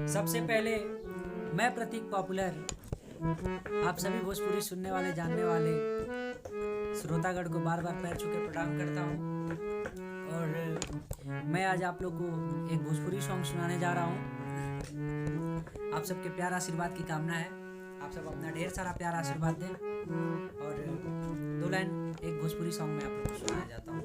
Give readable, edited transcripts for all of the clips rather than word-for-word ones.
सबसे पहले मैं प्रतीक पॉपुलर आप सभी भोजपुरी सुनने वाले जानने वाले श्रोतागण को बार बार पैर छू के प्रणाम करता हूँ। और मैं आज आप लोग को एक भोजपुरी सॉन्ग सुनाने जा रहा हूँ। आप सबके प्यार आशीर्वाद की कामना है, आप सब अपना ढेर सारा प्यार आशीर्वाद दें। और 2 लाइन एक भोजपुरी सॉन्ग में आप लोग को सुनाया जाता हूँ।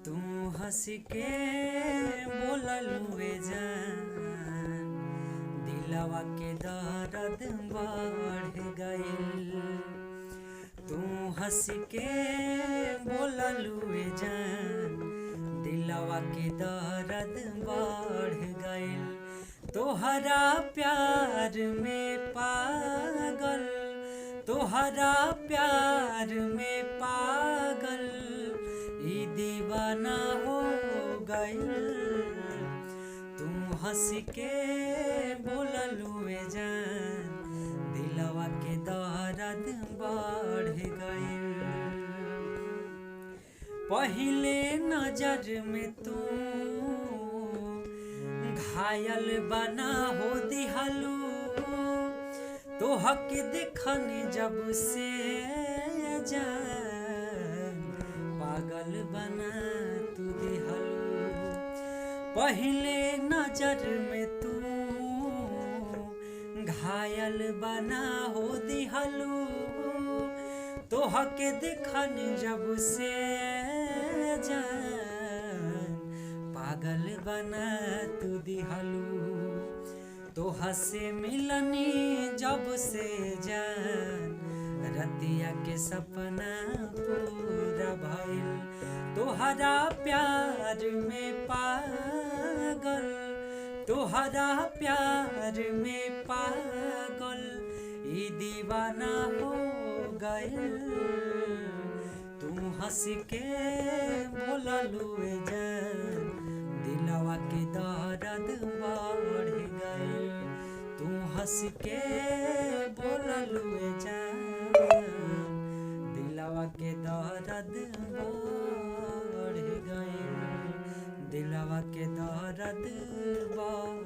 तू हंस के बोललुए जान, दिलवा के दर्द बढ़ गइल। तू हंस के बोललुए जान, दिलवा के दर्द बढ़ गइल। तोहरा प्यार में पागल, तोहरा प्यार में पागल ई दीवाना हो गइल। तू हंस के बोललुए जान, दिलवा के दर्द बढ़ गइल। पहिले नजर में तू घायल बना हो दिहलू, तोहक देखनी जब से जान पागल बना तू दिहलू। पहिले नजर में तू घायल बना हो दिहलू, तोहके देखनी जब से जान पागल बना तू दिहलू। तोहा से मिलनी जब से जान, रतिया के सपना पूरा भइल। तोहरा प्यार में पागल, तोहरा प्यार में पागल ई दीवाना हो गइल। तू हंस के बोललुए जान, दिलवा के दर्द बढ़ गइल। तू हंस के बोललुए जान, दिलवा के दर्द बढ़ गइल। दिलवा के दर्द बढ़